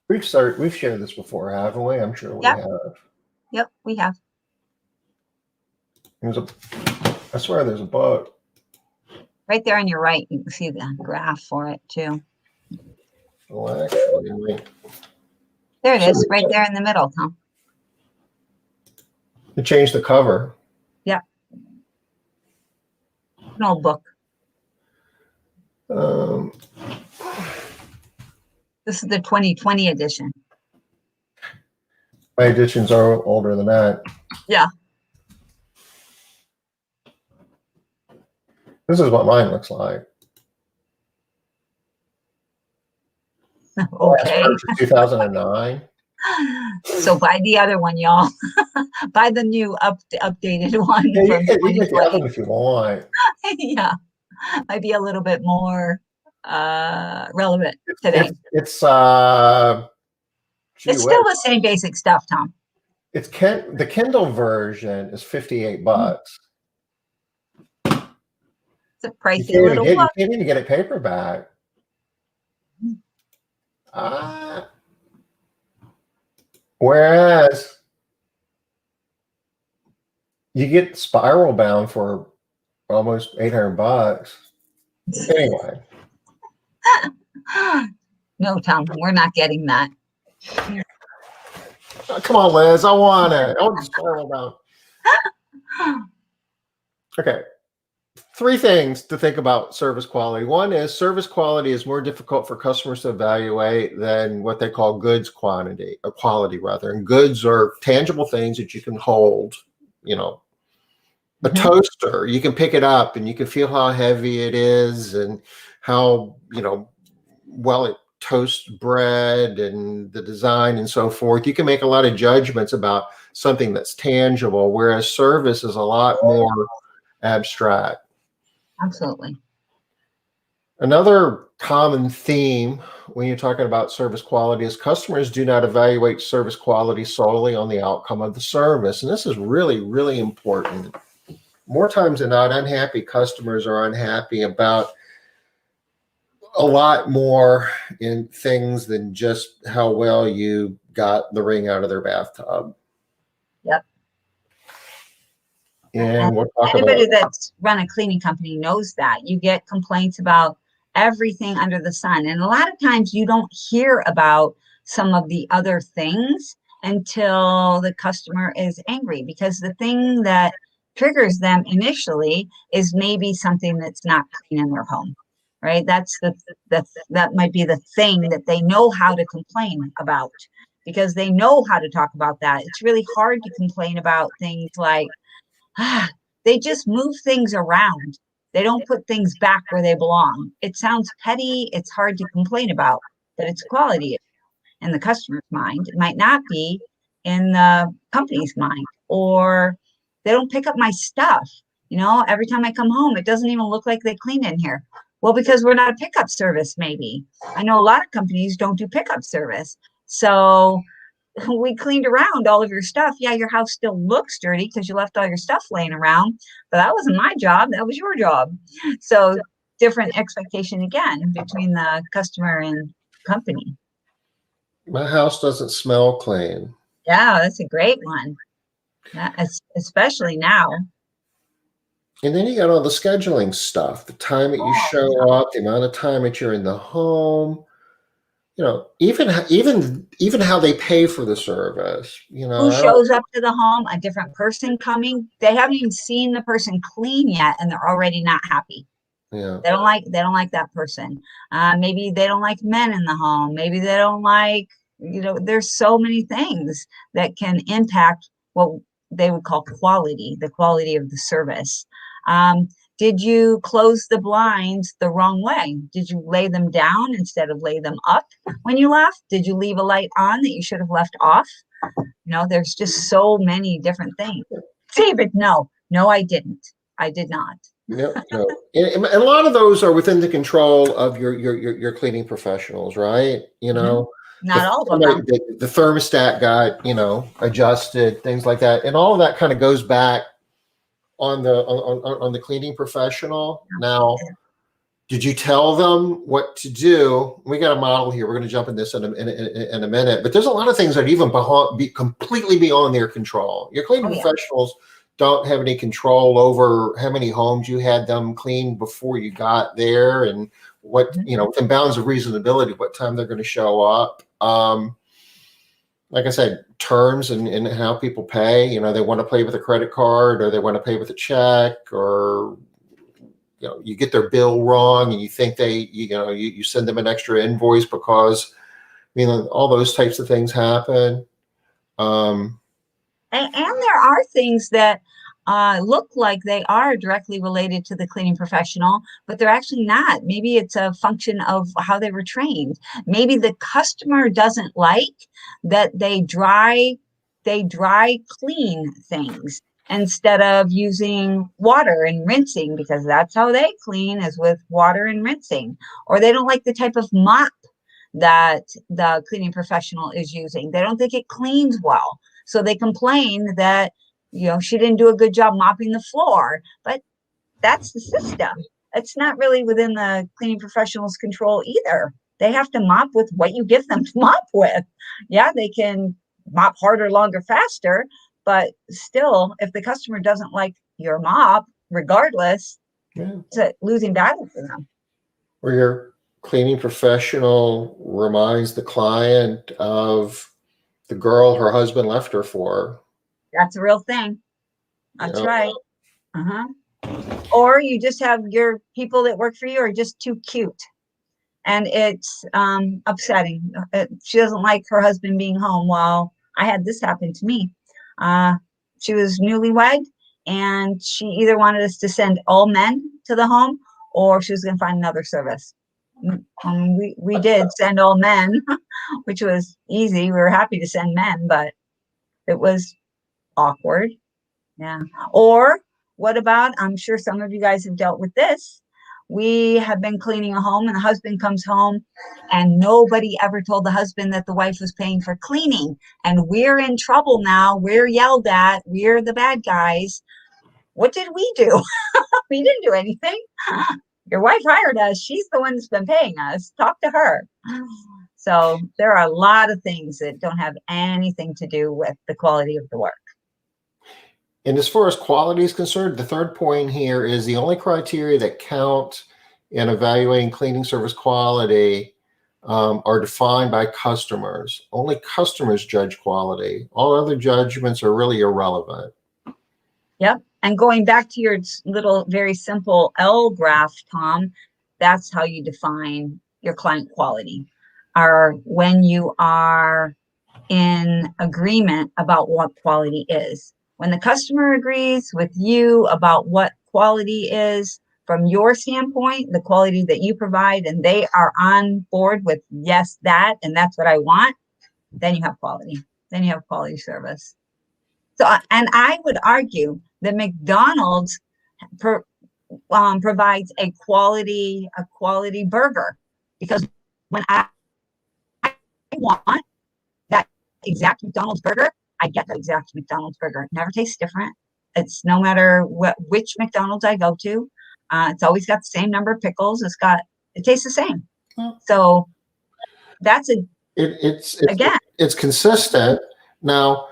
Speaker 1: We've shared this before, haven't we? I'm sure we
Speaker 2: Yep.
Speaker 1: have.
Speaker 2: Yep, we have.
Speaker 1: I swear there's a book.
Speaker 2: Right there on your right, you can see the graph for it too.
Speaker 1: Well, actually,
Speaker 2: there it is, right there in the middle, Tom.
Speaker 1: To change the cover.
Speaker 2: Yeah. An old book. This is the 2020 edition.
Speaker 1: My editions are older than that.
Speaker 2: Yeah.
Speaker 1: This is what mine looks like.
Speaker 2: Okay.
Speaker 1: 2009.
Speaker 2: So buy the other one, y'all. Buy the new updated one.
Speaker 1: Yeah,
Speaker 2: from
Speaker 1: you can get the other
Speaker 2: 2020.
Speaker 1: one if you want.
Speaker 2: Yeah, might be a little bit more relevant today.
Speaker 1: It's
Speaker 2: still the same basic stuff, Tom.
Speaker 1: The Kindle version is $58.
Speaker 2: It's a pricey little book.
Speaker 1: You can't even get it paperback. Whereas you get spiral bound for almost $800. Anyway.
Speaker 2: No, Tom, we're not getting that.
Speaker 1: Oh, come on, Liz. I want it. I want the spiral bound. Okay. 3 things to think about service quality. One is service quality is more difficult for customers to evaluate than what they call goods quality, rather. And goods are tangible things that you can hold. You know, a toaster, you can pick it up and you can feel how heavy it is and how, well it toasts bread and the design and so forth. You can make a lot of judgments about something that's tangible, whereas service is a lot more abstract.
Speaker 2: Absolutely.
Speaker 1: Another common theme when you're talking about service quality is customers do not evaluate service quality solely on the outcome of the service. And this is really, really important. More times than not, unhappy customers are unhappy about a lot more in things than just how well you got the ring out of their bathtub.
Speaker 2: Yep.
Speaker 1: And we'll talk
Speaker 2: anybody that's run a cleaning company knows that. You get complaints about everything under the sun. And a lot of times you don't hear about some of the other things until the customer is angry, because the thing that triggers them initially is maybe something that's not clean in their home, right? That might be the thing that they know how to complain about, because they know how to talk about that. It's really hard to complain about things like, they just move things around. They don't put things back where they belong. It sounds petty. It's hard to complain about, but it's quality in the customer's mind. It might not be in the company's mind. Or they don't pick up my stuff. Every time I come home, it doesn't even look like they cleaned in here. Well, because we're not a pickup service, maybe. I know a lot of companies don't do pickup service. So we cleaned around all of your stuff. Yeah, your house still looks dirty because you left all your stuff laying around, but that wasn't my job. That was your job. So different expectation again between the customer and company.
Speaker 1: My house doesn't smell clean.
Speaker 2: Yeah, that's a great one. Especially now.
Speaker 1: And then you got all the scheduling stuff, the time that you show up, the amount of time that you're in the home. Even how they pay for the service.
Speaker 2: Who shows up to the home? A different person coming. They haven't even seen the person clean yet, and they're already not happy.
Speaker 1: Yeah.
Speaker 2: They don't like that person. Maybe they don't like men in the home. Maybe they don't like. There's so many things that can impact what they would call quality, the quality of the service. Did you close the blinds the wrong way? Did you lay them down instead of lay them up when you left? Did you leave a light on that you should have left off? There's just so many different things. David, no, I didn't. I did not.
Speaker 1: No. And a lot of those are within the control of your cleaning professionals, right?
Speaker 2: Not all of them, though.
Speaker 1: The thermostat got, adjusted, things like that. And all of that kind of goes back on the cleaning professional. Now, did you tell them what to do? We got a model here. We're going to jump in this in a minute, but there's a lot of things that even be completely beyond their control. Your cleaning professionals don't have any control over how many homes you had them clean before you got there, and what, within bounds of reasonability, what time they're going to show up. Like I said, terms and how people pay. They want to pay with a credit card, or they want to pay with a check, or you get their bill wrong and you think you send them an extra invoice because, all those types of things happen.
Speaker 2: And there are things that look like they are directly related to the cleaning professional, but they're actually not. Maybe it's a function of how they were trained. Maybe the customer doesn't like that they dry clean things instead of using water and rinsing, because that's how they clean, is with water and rinsing. Or they don't like the type of mop that the cleaning professional is using. They don't think it cleans well. So they complain that, she didn't do a good job mopping the floor. But that's the system. It's not really within the cleaning professional's control either. They have to mop with what you give them to mop with. Yeah, they can mop harder, longer, faster, but still, if the customer doesn't like your mop, regardless, it's a losing battle for them.
Speaker 1: Or your cleaning professional reminds the client of the girl her husband left her for.
Speaker 2: That's a real thing. That's right. Or you just have your people that work for you are just too cute. And it's upsetting. She doesn't like her husband being home. Well, I had this happen to me. She was newlywed, and she either wanted us to send all men to the home, or she was going to find another service. We did send all men, which was easy. We were happy to send men, but it was awkward. Yeah. Or what about, I'm sure some of you guys have dealt with this. We have been cleaning a home, and the husband comes home, and nobody ever told the husband that the wife was paying for cleaning. And we're in trouble now. We're yelled at. We're the bad guys. What did we do? We didn't do anything. Your wife hired us. She's the one that's been paying us. Talk to her. So there are a lot of things that don't have anything to do with the quality of the work.
Speaker 1: And as far as quality is concerned, the third point here is the only criteria that count in evaluating cleaning service quality are defined by customers. Only customers judge quality. All other judgments are really irrelevant.
Speaker 2: Yep. And going back to your little, very simple L graph, Tom, that's how you define your client quality. Or when you are in agreement about what quality is. When the customer agrees with you about what quality is from your standpoint, the quality that you provide, and they are on board with, yes, that, and that's what I want, then you have quality. Then you have quality service. So, and I would argue that McDonald's provides a quality burger, because when I want that exact McDonald's burger, I get the exact McDonald's burger. It never tastes different. It's no matter which McDonald's I go to. It's always got the same number of pickles. It tastes the same. So that's
Speaker 1: it's consistent. Now,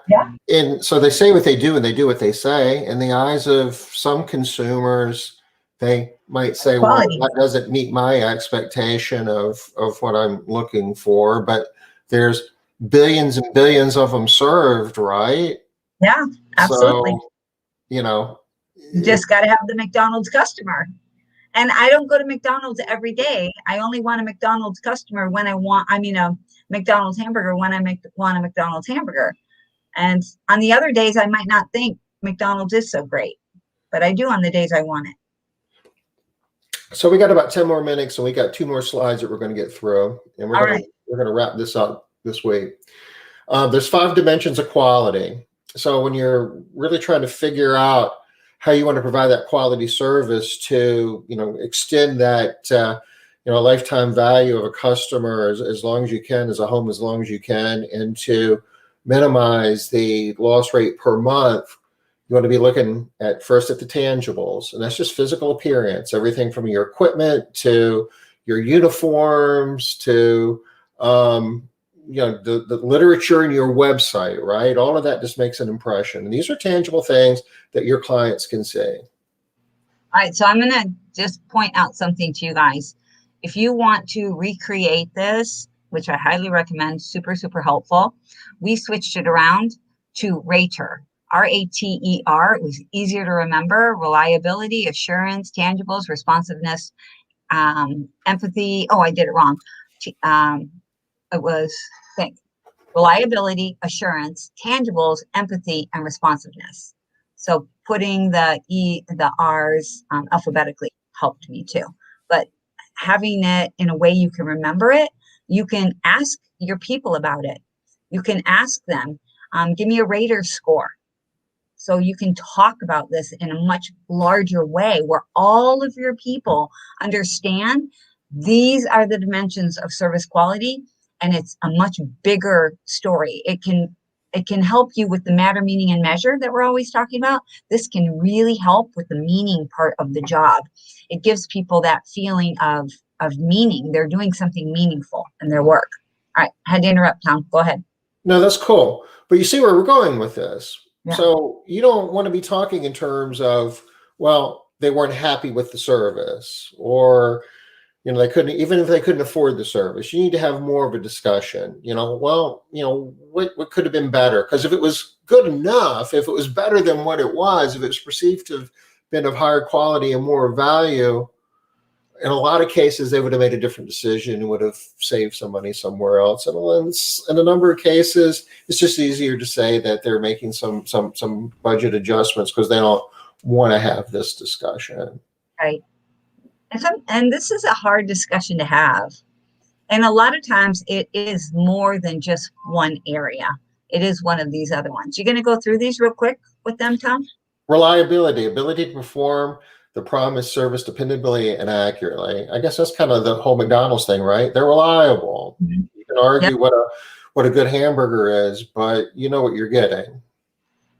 Speaker 1: so they say what they do and they do what they say. In the eyes of some consumers, they might say, well, that doesn't meet my expectation of what I'm looking for. But there's billions and billions of them served, right?
Speaker 2: Yeah, absolutely.
Speaker 1: So,
Speaker 2: you just got to have the McDonald's customer. And I don't go to McDonald's every day. I only want a McDonald's customer when a McDonald's hamburger when I want a McDonald's hamburger. And on the other days, I might not think McDonald's is so great, but I do on the days I want it.
Speaker 1: So we got about 10 more minutes, and we got 2 more slides that we're going to get through, and we're going to wrap this up this week. There's 5 dimensions of quality. So when you're really trying to figure out how you want to provide that quality service to, extend that, lifetime value of a customer as long as you can, as a home, as long as you can, and to minimize the loss rate per month. You want to be looking at first at the tangibles, and that's just physical appearance, everything from your equipment to your uniforms to, the literature in your website, right? All of that just makes an impression. And these are tangible things that your clients can see.
Speaker 2: All right, so I'm going to just point out something to you guys. If you want to recreate this, which I highly recommend, super, super helpful, we switched it around to RATER, RATER. It was easier to remember: reliability, assurance, tangibles, responsiveness, empathy. Oh, I did it wrong. It was, think, reliability, assurance, tangibles, empathy, and responsiveness. So putting the R's alphabetically helped me too. But having it in a way you can remember it, you can ask your people about it. You can ask them, give me a RATER score. So you can talk about this in a much larger way where all of your people understand these are the dimensions of service quality, and it's a much bigger story. It can help you with the matter, meaning, and measure that we're always talking about. This can really help with the meaning part of the job. It gives people that feeling of meaning. They're doing something meaningful in their work. All right, I had to interrupt, Tom. Go ahead.
Speaker 1: No, that's cool. But you see where we're going with this.
Speaker 2: Yeah.
Speaker 1: So you don't want to be talking in terms of, well, they weren't happy with the service, or they couldn't, even if they couldn't afford the service. You need to have more of a discussion. What could have been better? Because if it was good enough, if it was better than what it was, if it was perceived to have been of higher quality and more value, in a lot of cases, they would have made a different decision and would have saved some money somewhere else. And in a number of cases, it's just easier to say that they're making some budget adjustments because they don't want to have this discussion.
Speaker 2: Right. And this is a hard discussion to have. And a lot of times it is more than just one area. It is one of these other ones. You're going to go through these real quick with them, Tom?
Speaker 1: Reliability, ability to perform the promised service dependably and accurately. I guess that's kind of the whole McDonald's thing, right? They're reliable.
Speaker 2: Mm-hmm.
Speaker 1: You can argue what a good hamburger is, but you know what you're getting.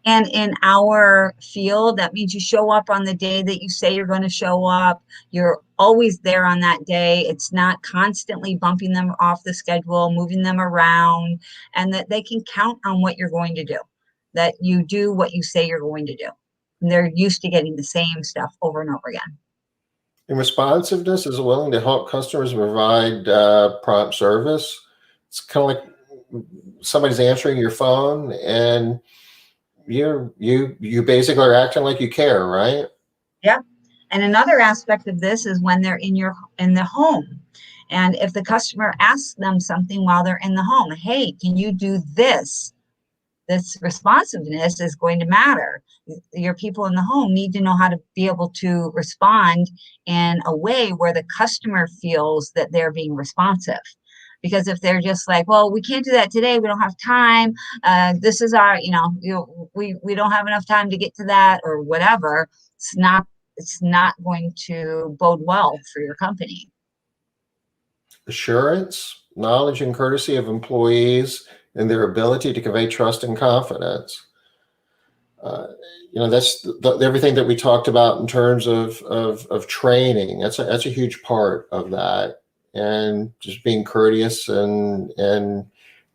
Speaker 2: And in our field, that means you show up on the day that you say you're going to show up. You're always there on that day. It's not constantly bumping them off the schedule, moving them around, and that they can count on what you're going to do, that you do what you say you're going to do. And they're used to getting the same stuff over and over again.
Speaker 1: And responsiveness is willing to help customers provide prompt service. It's kind of like somebody's answering your phone and you basically are acting like you care, right?
Speaker 2: Yeah. And another aspect of this is when they're in the home. And if the customer asks them something while they're in the home, hey, can you do this? This responsiveness is going to matter. Your people in the home need to know how to be able to respond in a way where the customer feels that they're being responsive. Because if they're just like, well, we can't do that today, we don't have time. This is our, we don't have enough time to get to that, or whatever. It's not going to bode well for your company.
Speaker 1: Assurance, knowledge, and courtesy of employees and their ability to convey trust and confidence. That's everything that we talked about in terms of training. That's a huge part of that, and just being courteous and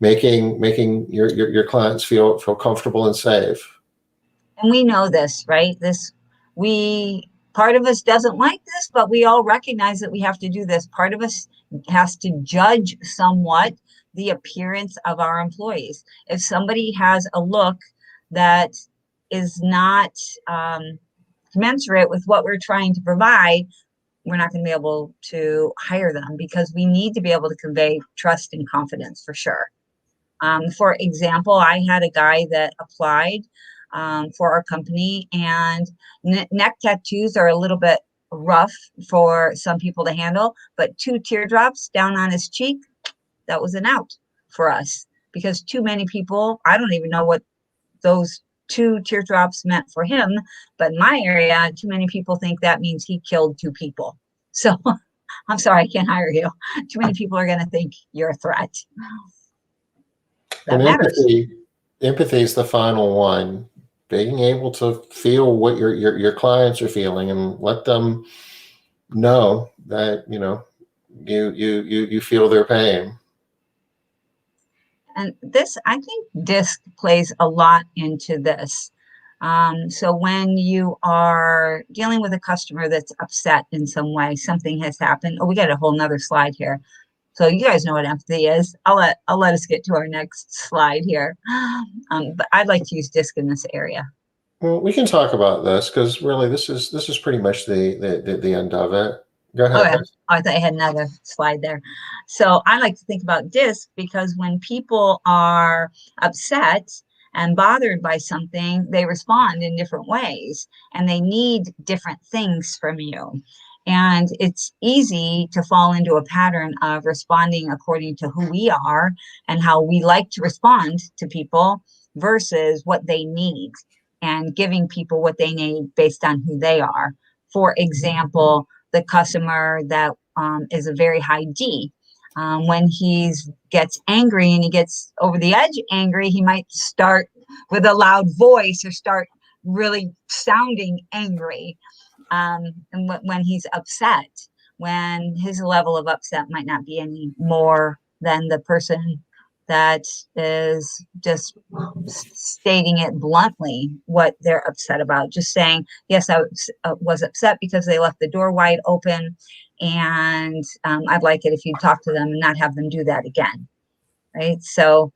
Speaker 1: making your clients feel comfortable and safe.
Speaker 2: And we know this, right? Part of us doesn't like this, but we all recognize that we have to do this. Part of us has to judge somewhat the appearance of our employees. If somebody has a look that is not commensurate with what we're trying to provide, we're not going to be able to hire them, because we need to be able to convey trust and confidence for sure. For example, I had a guy that applied for our company, and neck tattoos are a little bit rough for some people to handle, but 2 teardrops down on his cheek, that was an out for us, because too many people, I don't even know what those 2 teardrops meant for him, but in my area, too many people think that means he killed 2 people. So I'm sorry, I can't hire you. Too many people are going to think you're a threat. That
Speaker 1: And
Speaker 2: matters.
Speaker 1: empathy is the final one. Being able to feel what your clients are feeling and let them know that, you feel their pain.
Speaker 2: And this, I think DISC plays a lot into this. So when you are dealing with a customer that's upset in some way, something has happened. Oh, we got a whole nother slide here. So you guys know what empathy is. I'll let us get to our next slide here. But I'd like to use DISC in this area.
Speaker 1: Well, we can talk about this because really this is pretty much the end of it. Go
Speaker 2: Oh,
Speaker 1: ahead.
Speaker 2: yeah. Oh, I thought I had another slide there. So I like to think about DISC because when people are upset and bothered by something, they respond in different ways and they need different things from you. And it's easy to fall into a pattern of responding according to who we are and how we like to respond to people versus what they need, and giving people what they need based on who they are. For example, the customer that is a very high D. When he gets angry and he gets over the edge angry, he might start with a loud voice or start really sounding angry. And when he's upset, when his level of upset might not be any more than the person that is just stating it bluntly what they're upset about, just saying, yes, I was upset because they left the door wide open, and I'd like it if you talk to them and not have them do that again, right? So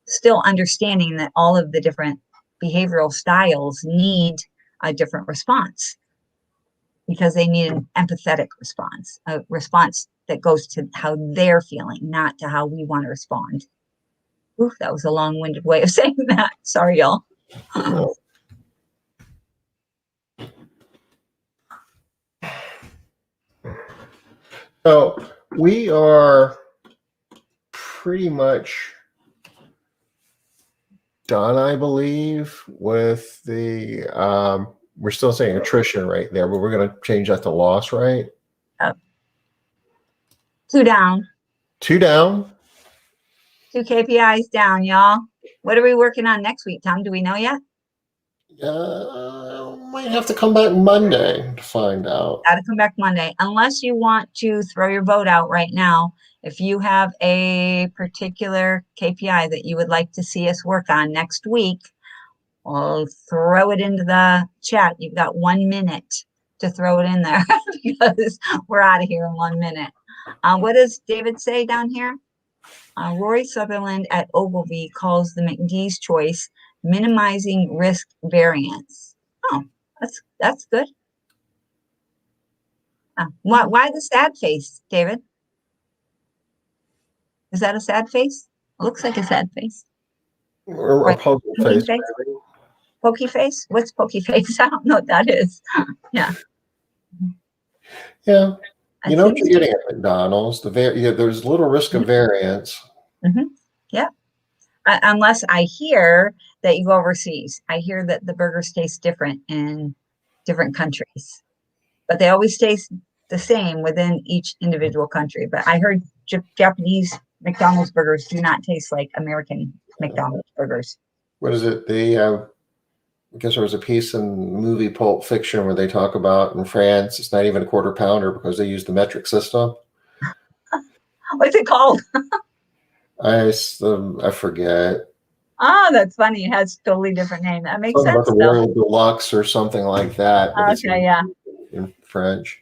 Speaker 2: still understanding that all of the different behavioral styles need a different response because they need an empathetic response, a response that goes to how they're feeling, not to how we want to respond. Oof, that was a long-winded way of saying that. Sorry, y'all.
Speaker 1: So we are pretty much done, I believe, with the we're still saying attrition right there, but we're going to change that to loss, right?
Speaker 2: 2 down.
Speaker 1: 2 down.
Speaker 2: 2 KPIs down, y'all. What are we working on next week, Tom? Do we know yet?
Speaker 1: Might have to come back Monday to find out.
Speaker 2: Got to come back Monday, unless you want to throw your vote out right now. If you have a particular KPI that you would like to see us work on next week, I'll throw it into the chat. You've got 1 minute to throw it in there because we're out of here in 1 minute. What does David say down here? Rory Sutherland at Ogilvy calls the McDee's choice minimizing risk variance. Oh, that's good. Why the sad face, David? Is that a sad face? It looks like a sad face.
Speaker 1: Or a puzzle face.
Speaker 2: Pokey face? What's pokey face? I don't know what that is. Yeah.
Speaker 1: Yeah. You know what you're getting at McDonald's. There's little risk of variance.
Speaker 2: Mm-hmm. Yeah. Unless I hear that you go overseas. I hear that the burgers taste different in different countries, but they always taste the same within each individual country. But I heard Japanese McDonald's burgers do not taste like American McDonald's burgers.
Speaker 1: What is it? I guess there was a piece in the movie Pulp Fiction where they talk about in France, it's not even a quarter pounder because they use the metric system.
Speaker 2: What's it called?
Speaker 1: I forget.
Speaker 2: Oh, that's funny. It has a totally different name. That makes
Speaker 1: Something
Speaker 2: sense.
Speaker 1: about the Royal Deluxe or something like that. But
Speaker 2: Okay, yeah.
Speaker 1: In French.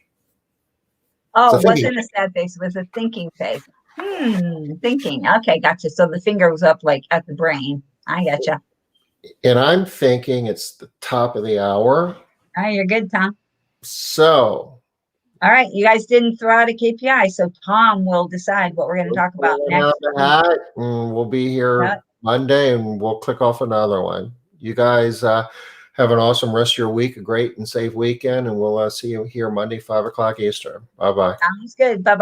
Speaker 2: Oh, it wasn't a sad face. It was a thinking face. Thinking. Okay, gotcha. So the finger was up like at the brain. I gotcha.
Speaker 1: And I'm thinking it's the top of the hour.
Speaker 2: All right, you're good, Tom.
Speaker 1: So.
Speaker 2: All right, you guys didn't throw out a KPI, so Tom will decide what we're going to talk about next.
Speaker 1: And we'll be here Monday, and we'll click off another one. You guys have an awesome rest of your week, a great and safe weekend, and we'll see you here Monday, 5 o'clock Eastern. Bye-bye.
Speaker 2: Sounds good. Bye-bye.